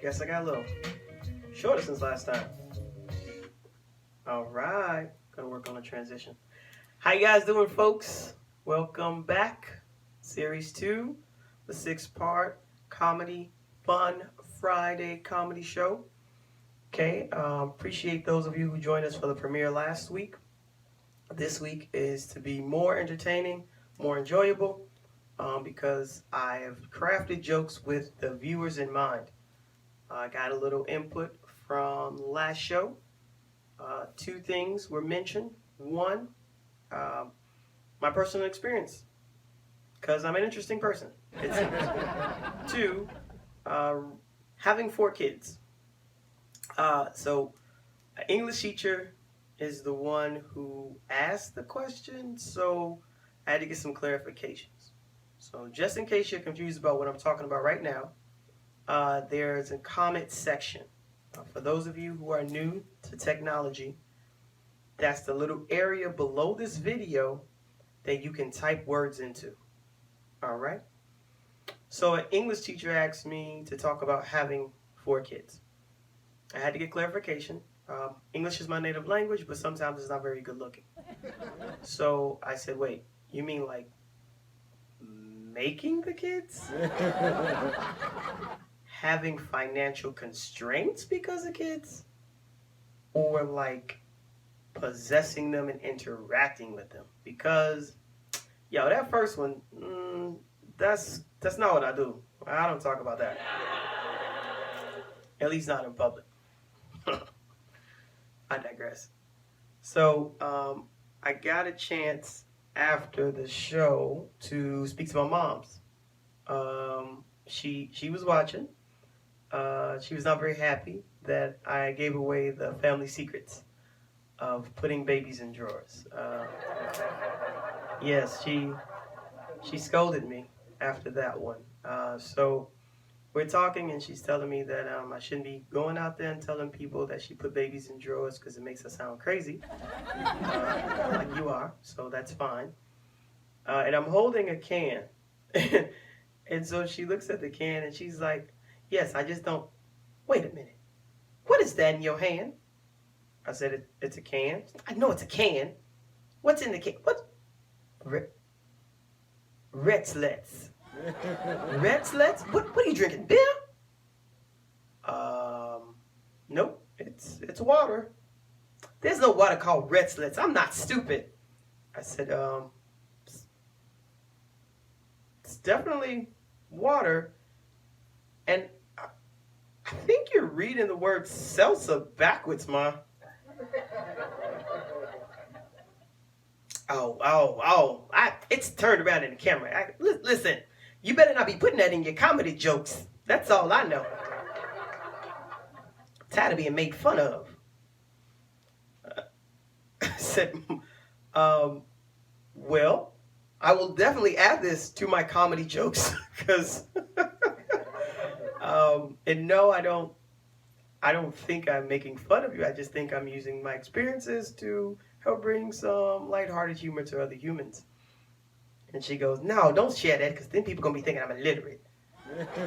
Guess I got a little shorter since last time. All right, gonna work on the transition. How you guys doing, folks? Welcome back. Series 2, the 6-part comedy fun Friday comedy show. Okay, appreciate those of you who joined us for the premiere last week. This week is to be more entertaining, more enjoyable, because I have crafted jokes with the viewers in mind. I got a little input from last show. Two things were mentioned. One, my personal experience, because I'm an interesting person. Two, having 4 kids. So, an English teacher is the one who asked the question, so I had to get some clarifications. So, just in case you're confused about what I'm talking about right now, there's a comment section. For those of you who are new to technology, that's the little area below this video that you can type words into. All right? So an English teacher asked me to talk about having 4 kids. I had to get clarification. English is my native language, but sometimes it's not very good looking. So I said, wait, you mean like making the kids? Having financial constraints because of kids? Or like possessing them and interacting with them? Because, yo, that first one, that's not what I do. I don't talk about that. At least not in public. I digress. So, I got a chance after the show to speak to my moms. She was watching. She was not very happy that I gave away the family secrets of putting babies in drawers. Yes, she scolded me after that one. So we're talking, and she's telling me that I shouldn't be going out there and telling people that she put babies in drawers because it makes her sound crazy, like you are. So that's fine. And I'm holding a can, and so she looks at the can and she's like, "Yes, I just don't. Wait a minute. What is that in your hand?" I said, "It's a can." "I know it's a can. What's in the can? What? Reztles." Reztles? What are you drinking? Beer? Nope. It's water. There's no water called Reztles. I'm not stupid. I said, it's definitely water. And I think you're reading the word salsa backwards, Ma. Oh. It's turned around in the camera. Listen, you better not be putting that in your comedy jokes. That's all I know. I'm tired of being made fun of. I said, well, I will definitely add this to my comedy jokes because, and no, I don't think I'm making fun of you. I just think I'm using my experiences to help bring some lighthearted humor to other humans. And she goes, "No, don't share that because then people are going to be thinking I'm illiterate."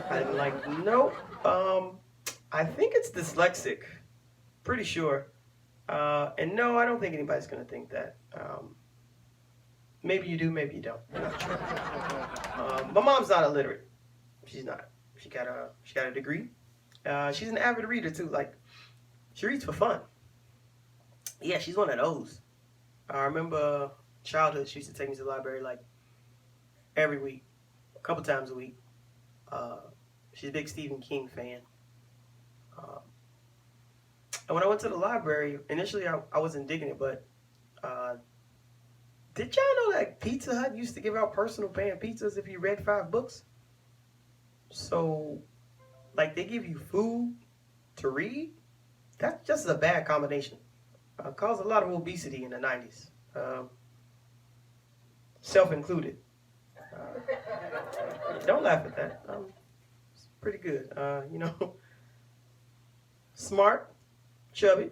I'm like, "Nope. I think it's dyslexic. Pretty sure. And no, I don't think anybody's going to think that. Maybe you do, maybe you don't. I'm not sure. My mom's not illiterate. She's not. She got a degree. She's an avid reader too. Like, she reads for fun. Yeah, she's one of those. I remember childhood, she used to take me to the library like every week, a couple times a week. She's a big Stephen King fan. And when I went to the library, initially I wasn't digging it, but did y'all know that Pizza Hut used to give out personal pan pizzas if you read 5 books? So, like, they give you food to read? That's just a bad combination. Caused a lot of obesity in the 90s. Self-included. Don't laugh at that. It's pretty good. Smart, chubby.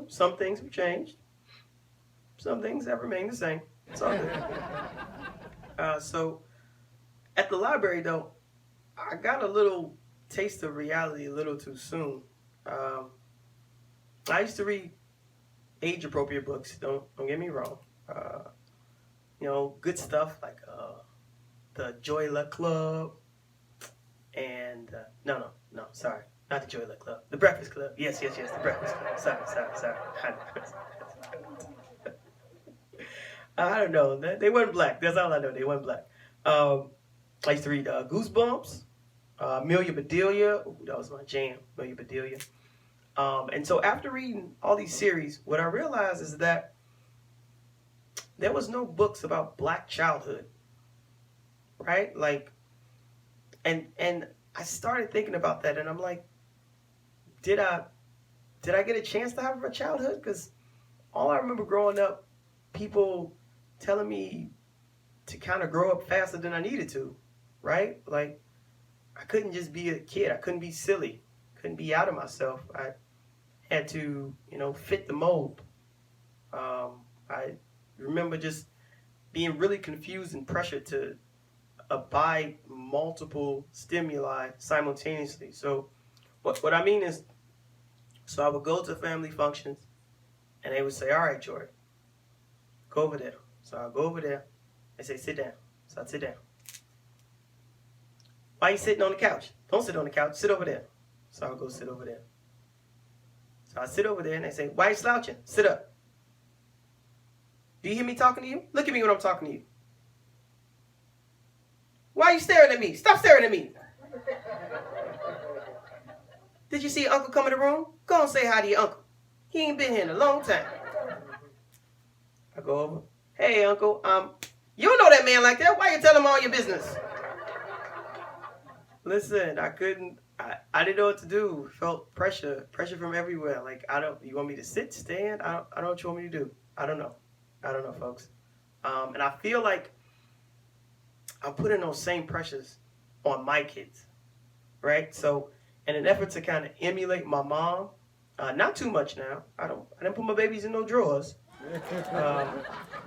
Some things have changed. Some things have remained the same. It's all good. So, at the library, though, I got a little taste of reality a little too soon. I used to read age-appropriate books. Don't get me wrong. Good stuff like the Joy Luck Club and sorry, not the Joy Luck Club, the Breakfast Club. Yes, the Breakfast Club. Sorry. I don't know. They weren't black. That's all I know. They weren't black. I used to read Goosebumps, Amelia Bedelia. Ooh, that was my jam, Amelia Bedelia. And so after reading all these series, what I realized is that there was no books about black childhood, right? Like, and I started thinking about that, and I'm like, did I get a chance to have a childhood? Because all I remember growing up, people telling me to kind of grow up faster than I needed to, right? Like, I couldn't just be a kid. I couldn't be silly. Couldn't be out of myself. I had to, fit the mold. I remember just being really confused and pressured to abide multiple stimuli simultaneously. So what I mean is, so I would go to family functions, and they would say, all right, Jordan, go over there. So I'll go over there. They say, sit down. So I'd sit down. Why are you sitting on the couch? Don't sit on the couch. Sit over there. So I'll go sit over there. So I sit over there, and they say, why are you slouching? Sit up. Do you hear me talking to you? Look at me when I'm talking to you. Why are you staring at me? Stop staring at me. Did you see Uncle come in the room? Go and say hi to your uncle. He ain't been here in a long time. I go over. Hey, Uncle, you don't know that man like that. Why you tell him all your business? Listen, I couldn't. I didn't know what to do. Felt pressure from everywhere. Like, you want me to sit, stand? I don't know what you want me to do. I don't know, folks. And I feel like I'm putting those same pressures on my kids, right? So, in an effort to kind of emulate my mom, not too much now. I didn't put my babies in no drawers.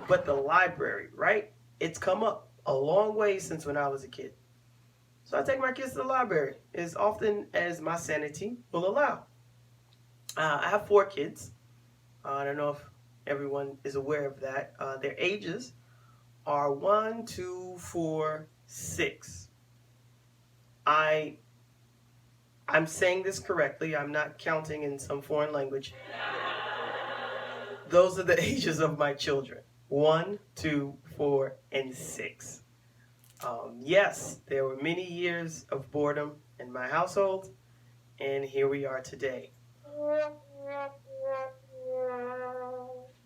But the library, right? It's come up a long way since when I was a kid. So I take my kids to the library as often as my sanity will allow. I have 4 kids. I don't know if everyone is aware of that. Their ages are 1, 2, 4, 6. I'm saying this correctly. I'm not counting in some foreign language. Those are the ages of my children. 1, 2, 4, and 6. Yes, there were many years of boredom in my household, and here we are today.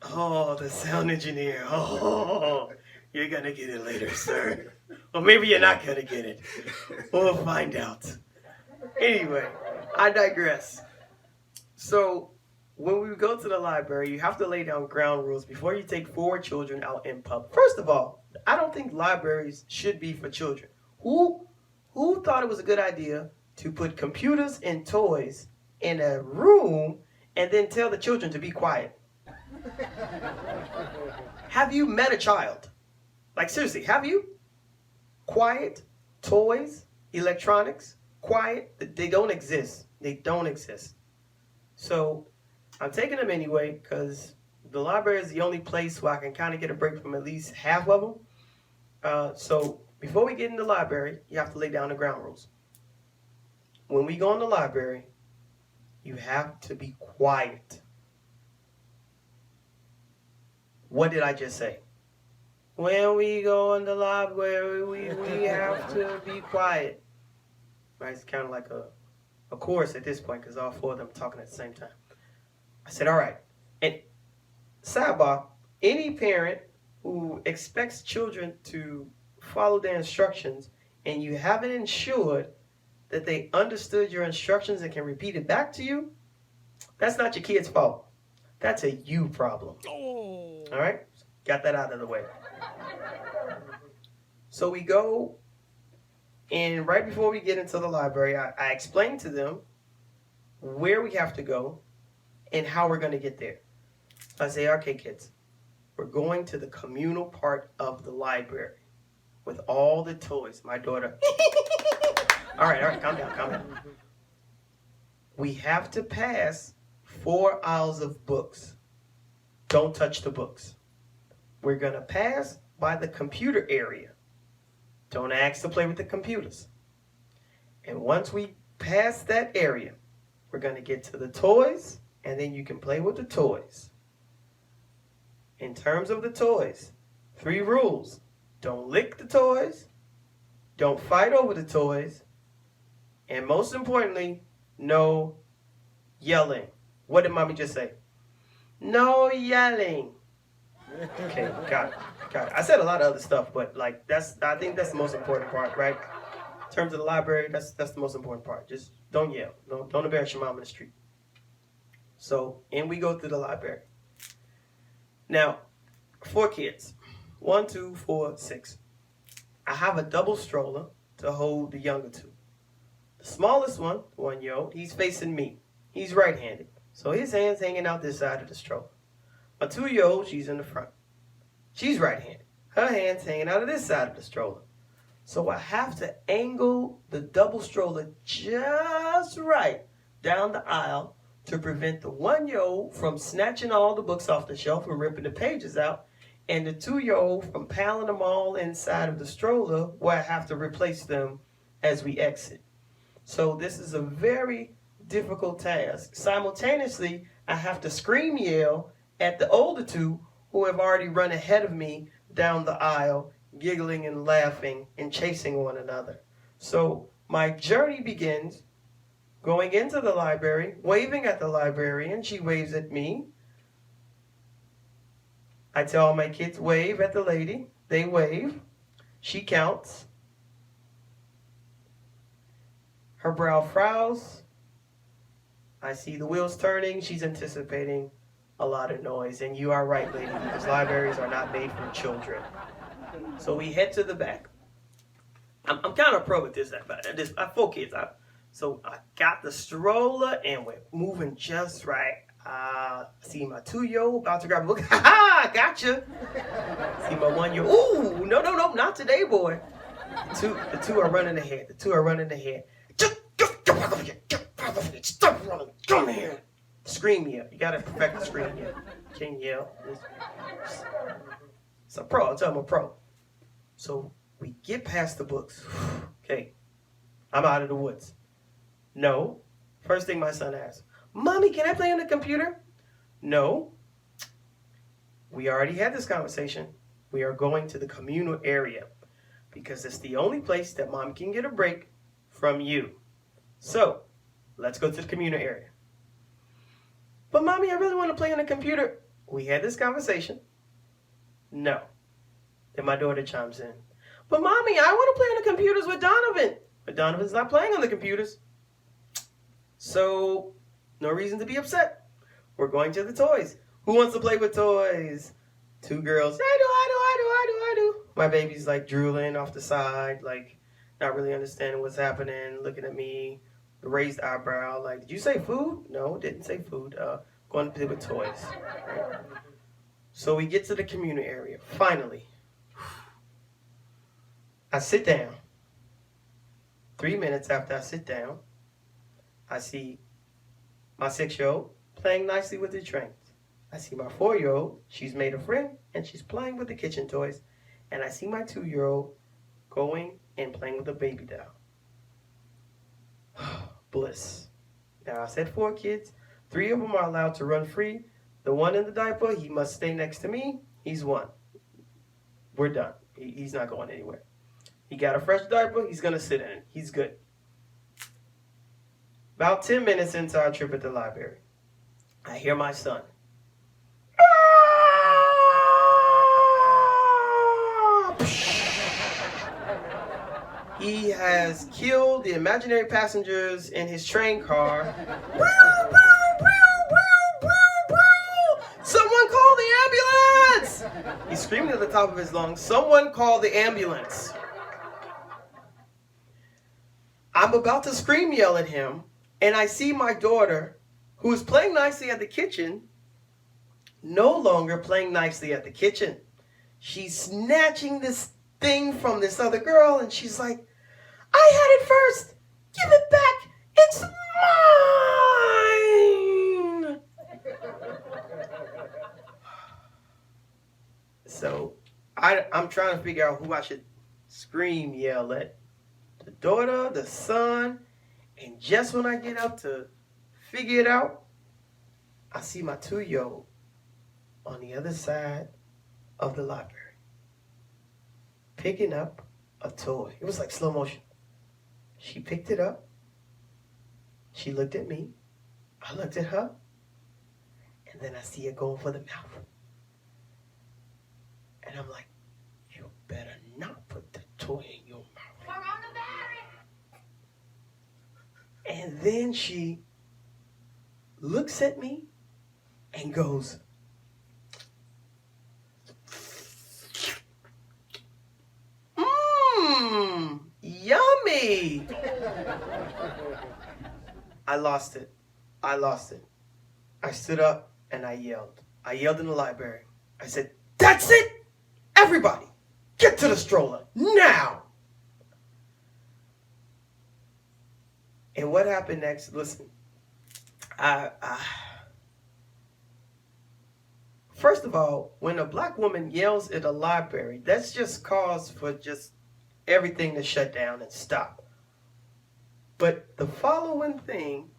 Oh, the sound engineer. Oh, you're going to get it later, sir. Or maybe you're not going to get it. We'll find out. Anyway, I digress. So, when we go to the library, you have to lay down ground rules before you take 4 children out in public. First of all, I don't think libraries should be for children. Who thought it was a good idea to put computers and toys in a room and then tell the children to be quiet? Have you met a child? Like, seriously, have you? Quiet, toys, electronics, quiet, they don't exist. They don't exist. So I'm taking them anyway because the library is the only place where I can kind of get a break from at least half of them. So before we get in the library, you have to lay down the ground rules. When we go in the library, you have to be quiet. What did I just say? When we go in the library, we have to be quiet. Right? It's kind of like a chorus at this point because all 4 of them are talking at the same time. I said, all right. And sidebar, any parent who expects children to follow their instructions and you haven't ensured that they understood your instructions and can repeat it back to you, that's not your kid's fault. That's a you problem. Oh. All right? Got that out of the way. So we go, and right before we get into the library, I explain to them where we have to go and how we're going to get there. I say, okay, kids, we're going to the communal part of the library with all the toys. My daughter, All right, calm down. We have to pass 4 aisles of books. Don't touch the books. We're going to pass by the computer area. Don't ask to play with the computers. And once we pass that area, we're going to get to the toys, and then you can play with the toys. In terms of the toys, 3 rules. Don't lick the toys. Don't fight over the toys. And most importantly, no yelling. What did mommy just say? No yelling. Okay, got it. I said a lot of other stuff, but like I think that's the most important part, right? In terms of the library, that's the most important part. Just don't yell. Don't embarrass your mom in the street. So in we go through the library. Now, 4 kids. 1, 2, 4, 6. I have a double stroller to hold the younger 2. The smallest one, 1-year-old, he's facing me. He's right-handed, so his hand's hanging out this side of the stroller. My 2-year-old, she's in the front. She's right-handed. Her hand's hanging out of this side of the stroller. So I have to angle the double stroller just right down the aisle to prevent the 1-year-old from snatching all the books off the shelf and ripping the pages out, and the 2-year-old from piling them all inside of the stroller where I have to replace them as we exit. So this is a very difficult task. Simultaneously, I have to scream yell at the older 2 who have already run ahead of me down the aisle, giggling and laughing and chasing one another. So my journey begins going into the library, waving at the librarian. She waves at me. I tell my kids, wave at the lady. They wave. She counts. Her brow frowns. I see the wheels turning. She's anticipating a lot of noise. And you are right, lady, because libraries are not made for children. So we head to the back. I'm kind of pro at this. I have 4 kids. So I got the stroller and we're moving just right. See my 2-year-old about to grab a book. Ha ha! Gotcha. See my 1-year-old. Ooh, no, not today, boy. The two are running ahead. Stop running. Come here. Scream yell. You gotta perfect the scream yell. Can't yell. It's a pro. I'll tell him a pro. So we get past the books. Okay. I'm out of the woods. No. First thing my son asks, Mommy, can I play on the computer? No. We already had this conversation. We are going to the communal area because it's the only place that Mom can get a break from you. So, let's go to the communal area. But Mommy, I really want to play on the computer. We had this conversation. No. Then my daughter chimes in. But Mommy, I want to play on the computers with Donovan. But Donovan's not playing on the computers. So, no reason to be upset. We're going to the toys. Who wants to play with toys? 2 girls. I do. My baby's like drooling off the side, like not really understanding what's happening, looking at me, raised eyebrow, like, did you say food? No, didn't say food. Going to play with toys. Right? So we get to the communal area. Finally, I sit down. 3 minutes after I sit down, I see my 6-year-old playing nicely with the trains. I see my 4-year-old, she's made a friend, and she's playing with the kitchen toys. And I see my 2-year-old going and playing with a baby doll. Bliss. Now, I said 4 kids. 3 of them are allowed to run free. The one in the diaper, he must stay next to me. He's 1. We're done. He's not going anywhere. He got a fresh diaper. He's going to sit in it. He's good. About 10 minutes into our trip at the library, I hear my son. He has killed the imaginary passengers in his train car. Someone call the ambulance! He's screaming at the top of his lungs, someone call the ambulance. I'm about to scream yell at him, and I see my daughter, who is playing nicely at the kitchen, no longer playing nicely at the kitchen. She's snatching this thing from this other girl, and she's like, I had it first. Give it back. It's mine. So I'm trying to figure out who I should scream, yell at. The daughter, the son, and just when I get up to figure it out, I see my 2-year-old on the other side of the library picking up a toy. It was like slow motion. She picked it up. She looked at me. I looked at her. And then I see her going for the mouth. And I'm like, you better not put the toy in your mouth. And then she looks at me and goes, yummy. I lost it. I stood up and I yelled. I yelled in the library. I said, that's it! Everybody, get to the stroller, now! And what happened next? Listen, first of all, when a black woman yells at a library, that's just cause for just everything to shut down and stop. But the following thing,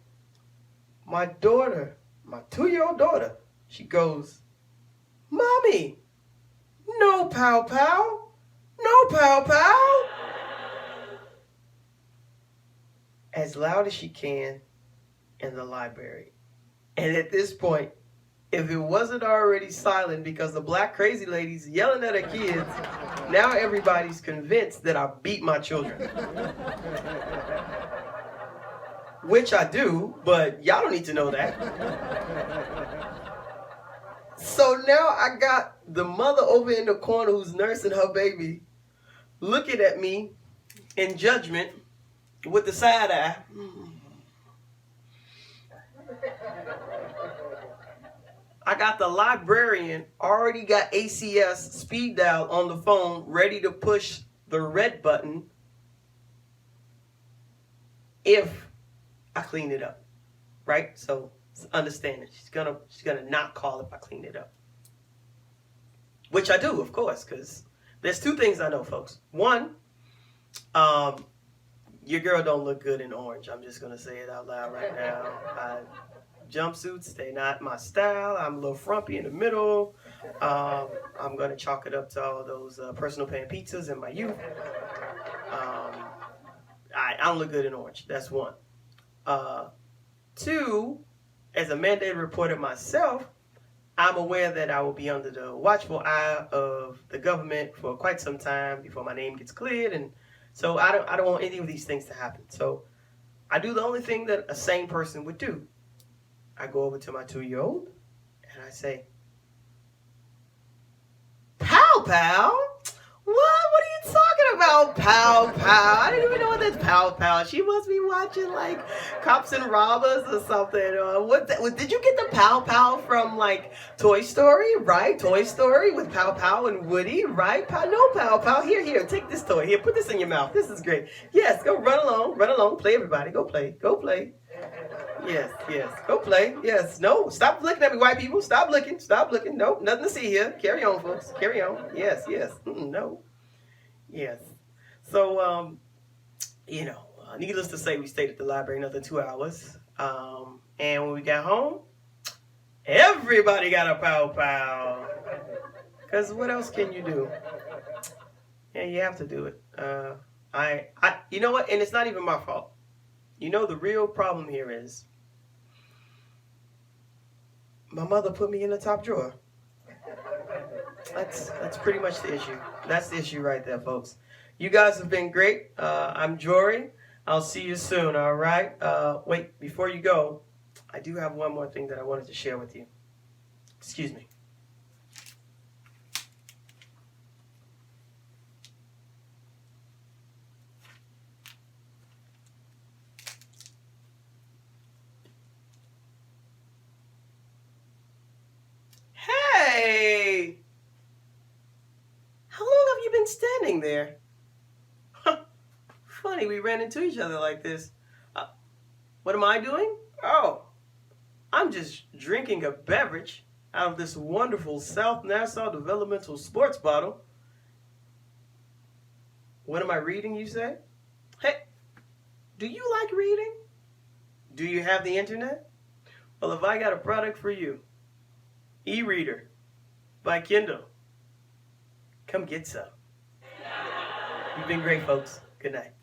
my daughter, my 2-year-old daughter, she goes, Mommy, no pow pow, no pow pow. As loud as she can in the library. And at this point, if it wasn't already silent because the black crazy lady's yelling at her kids, now everybody's convinced that I beat my children. Which I do, but y'all don't need to know that. So now I got the mother over in the corner who's nursing her baby, looking at me in judgment with the side eye. I got the librarian, already got ACS speed dial on the phone, ready to push the red button if I clean it up, right? So understand it. She's gonna not call if I clean it up, which I do, of course, because there's 2 things I know, folks. One, your girl don't look good in orange. I'm just gonna say it out loud right now. Jumpsuits, they're not my style. I'm a little frumpy in the middle. I'm gonna chalk it up to all those personal pan pizzas in my youth. I don't look good in orange. That's one. 2, as a mandated reporter myself, I'm aware that I will be under the watchful eye of the government for quite some time before my name gets cleared, and so I don't want any of these things to happen. So I do the only thing that a sane person would do. I go over to my 2-year-old and I say, Pow Pow? What are you talking about, Pow Pow? I didn't even know what that's Pow Pow. She must be watching like Cops and Robbers or something. Did you get the Pow Pow from like Toy Story, right? Toy Story with Pow Pow and Woody, right? No Pow Pow. Here, take this toy. Here, put this in your mouth. This is great. Yes, go run along, play everybody. Go play. Yes, go play. Yes, no, stop looking at me, white people. Stop looking. Nope, nothing to see here. Carry on, folks. Carry on. Yes. No. Yes. So, needless to say, we stayed at the library another 2 hours. And when we got home, everybody got a pow pow. Because what else can you do? Yeah, you have to do it. You know what? And it's not even my fault. You know, the real problem here is my mother put me in the top drawer. That's pretty much the issue. That's the issue right there, folks. You guys have been great. I'm Jory. I'll see you soon, all right? Wait, before you go, I do have one more thing that I wanted to share with you. Excuse me. Hey! How long have you been standing there? Funny, we ran into each other like this. What am I doing? Oh, I'm just drinking a beverage out of this wonderful South Nassau Developmental Sports bottle. What am I reading, you say? Hey, do you like reading? Do you have the internet? Well, if I got a product for you, e-reader by Kindle, come get some. You've been great, folks. Good night.